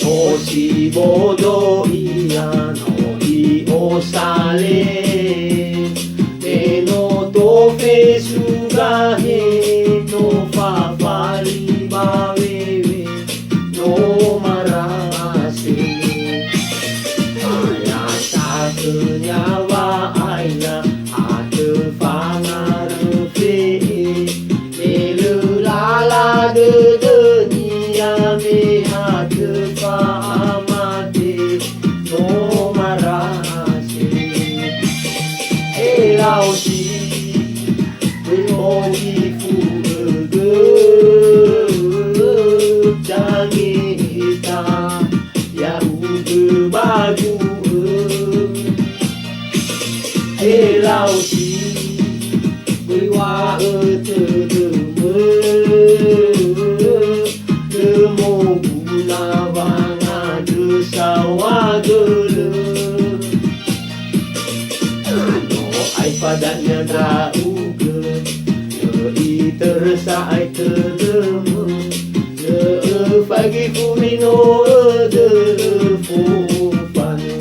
おしぼどいやのいおされてのとフェスがへのファファリバウェウェのまらせあやさくにゃわあいなあくファナルフェメルララドゥドゥニヤメハクファamate no marase e lausi Beli fugu Jangita Ya ugu baju E lausi Beli wa etedumu Demo guna banga desawa dulu Ano ay padanya drauge Yoi tersa ay tedemu Fagi fumino de fufanu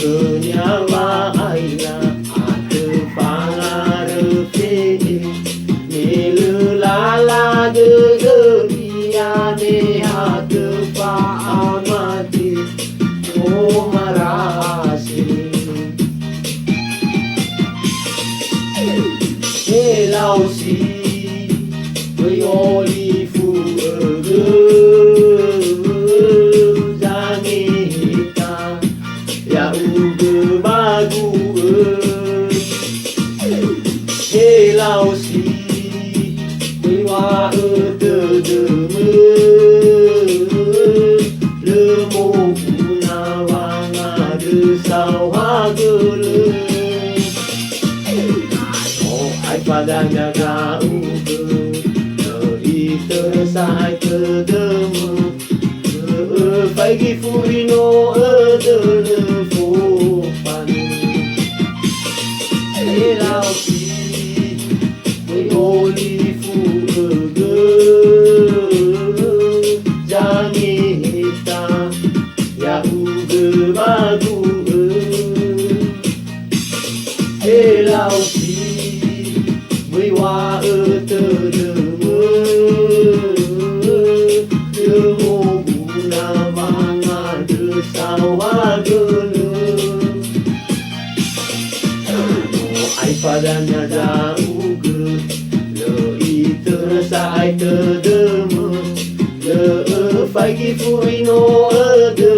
Kunyawa aina aku pangarufe Milulala dunia ne aku paamati O marasi Elausi Oyoli fugu Ya ugu bagu He lao si Dewa etedemu Lemo guna wanga desawa gele Ano ay padanya gauge Lei tersai tedemu Pagi furino edele fufanu Elausi Oli fuge Jangi hita Ya uge bagu Elausi Wiwa etedemu Demo guna banga desawa dulu Ano ay padanya dauge Lei tersa ay tedemu Le fagi furino ede